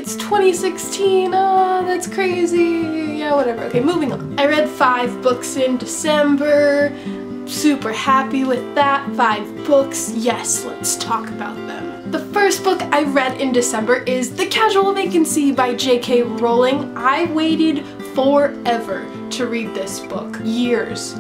it's 2016, that's crazy. Yeah, whatever. Okay, moving on. I read 5 books in December. Super happy with that. 5 books. Yes, let's talk about them. The first book I read in December is The Casual Vacancy by J.K. Rowling. I waited forever to read this book. Years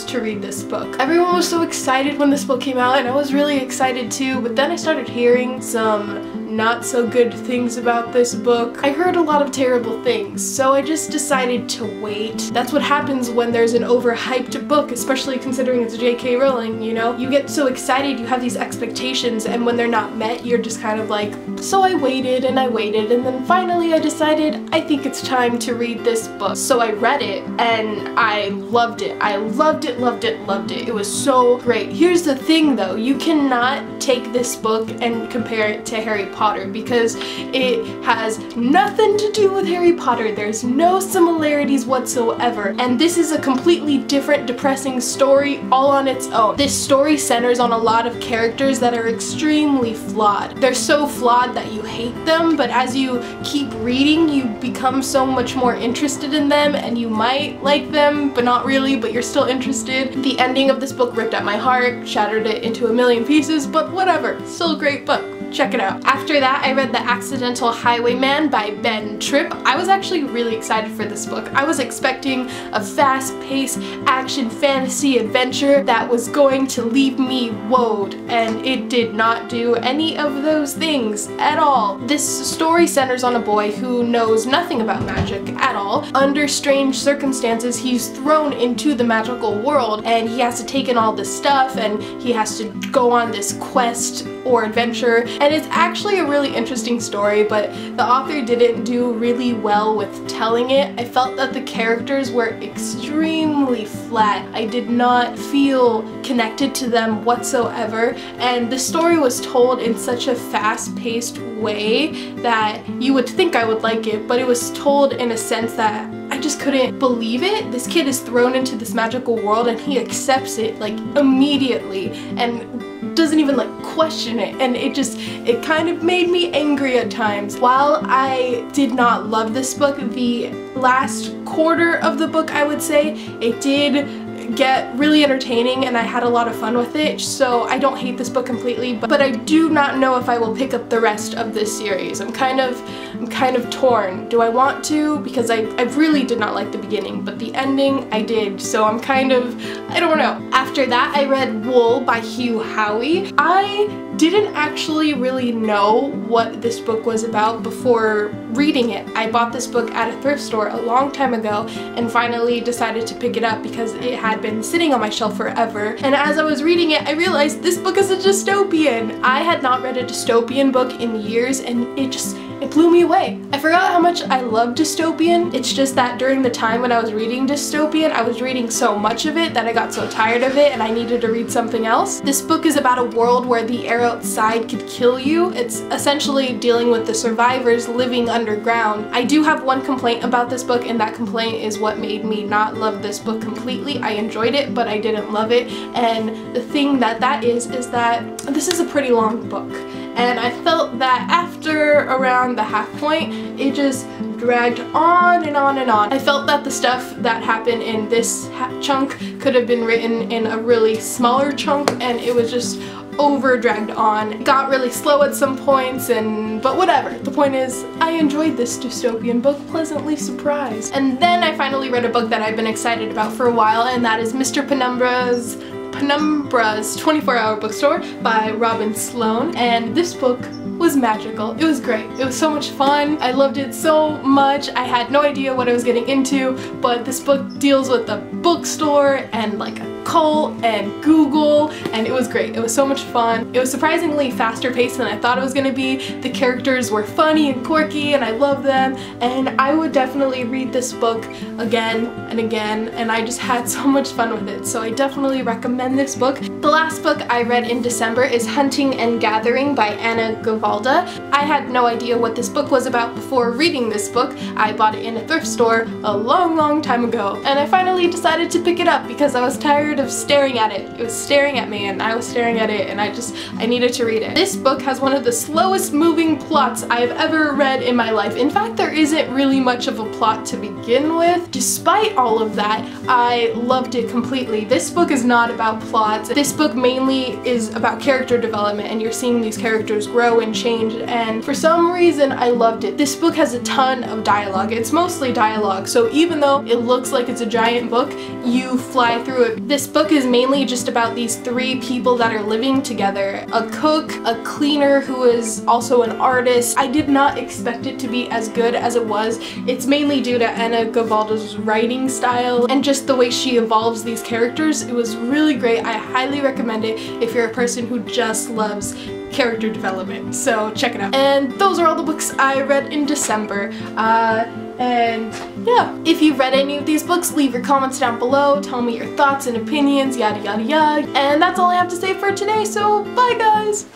to read this book. Everyone was so excited when this book came out, and I was really excited too, but then I started hearing some not so good things about this book. I heard a lot of terrible things, so I just decided to wait. That's what happens when there's an overhyped book, especially considering it's J.K. Rowling, you know? You get so excited, you have these expectations, and when they're not met, you're just kind of like, so I waited, and then finally I decided I think it's time to read this book. So I read it, and I loved it. I loved it, loved it, loved it. It was so great. Here's the thing though, you cannot take this book and compare it to Harry Potter because it has nothing to do with Harry Potter. There's no similarities whatsoever, and this is a completely different, depressing story all on its own. This story centers on a lot of characters that are extremely flawed. They're so flawed that you hate them, but as you keep reading, you become so much more interested in them, and you might like them, but not really, but you're still interested. The ending of this book ripped at my heart, shattered it into a million pieces, but whatever, still a great book. Check it out. After that, I read The Accidental Highwayman by Ben Tripp. I was actually really excited for this book. I was expecting a fast-paced action fantasy adventure that was going to leave me woed, and it did not do any of those things at all. This story centers on a boy who knows nothing about magic at all. Under strange circumstances, he's thrown into the magical world, and he has to take in all this stuff, and he has to go on this quest or adventure, and it's actually a really interesting story, but the author didn't do really well with telling it. I felt that the characters were extremely flat. I did not feel connected to them whatsoever, and the story was told in such a fast-paced way that you would think I would like it, but it was told in a sense that I just couldn't believe it. This kid is thrown into this magical world and he accepts it like immediately and doesn't even like question it, and it kind of made me angry at times. While I did not love this book, the last quarter of the book, I would say, it did get really entertaining and I had a lot of fun with it, so I don't hate this book completely, but I do not know if I will pick up the rest of this series. I'm kind of torn. Do I want to? Because I really did not like the beginning, but the ending I did, so I'm kind of, I don't know. After that, I read Wool by Hugh Howey. I didn't actually really know what this book was about before reading it. I bought this book at a thrift store a long time ago and finally decided to pick it up because it had been sitting on my shelf forever, and as I was reading it I realized this book is a dystopian. I had not read a dystopian book in years, and it blew me away. I forgot how much I love dystopian. It's just that during the time when I was reading dystopian, I was reading so much of it that I got so tired of it and I needed to read something else. This book is about a world where the air outside could kill you. It's essentially dealing with the survivors living underground. I do have one complaint about this book, and that complaint is what made me not love this book completely. I enjoyed it, but I didn't love it, and the thing that is that this is a pretty long book. And I felt that after around the half point, it just dragged on and on and on. I felt that the stuff that happened in this chunk could have been written in a really smaller chunk, and it was just over dragged on. It got really slow at some points, but whatever. The point is, I enjoyed this dystopian book, pleasantly surprised. And then I finally read a book that I've been excited about for a while, and that is Mr. Penumbra's 24-Hour Bookstore by Robin Sloan, and this book was magical. It was great. It was so much fun. I loved it so much. I had no idea what I was getting into, but this book deals with a bookstore and like a cult and Google, and it was great. It was so much fun. It was surprisingly faster paced than I thought it was going to be. The characters were funny and quirky and I love them, and I would definitely read this book again and again, and I just had so much fun with it, so I definitely recommend this book. The last book I read in December is Hunting and Gathering by Anna Gavalda. I had no idea what this book was about before reading this book. I bought it in a thrift store a long time ago, and I finally decided to pick it up because I was tired tired of staring at it. It was staring at me and I was staring at it, and I needed to read it. This book has one of the slowest moving plots I've ever read in my life. In fact, there isn't really much of a plot to begin with. Despite all of that, I loved it completely. This book is not about plots. This book mainly is about character development, and you're seeing these characters grow and change, and for some reason I loved it. This book has a ton of dialogue. It's mostly dialogue, so even though it looks like it's a giant book, you fly through it. This book is mainly just about these three people that are living together. A cook, a cleaner who is also an artist. I did not expect it to be as good as it was. It's mainly due to Anna Gavalda's writing style and just the way she evolves these characters. It was really great. I highly recommend it if you're a person who just loves character development, so check it out. And those are all the books I read in December. And yeah, if you've read any of these books, leave your comments down below, tell me your thoughts and opinions, yada yada yada. And that's all I have to say for today, so bye guys!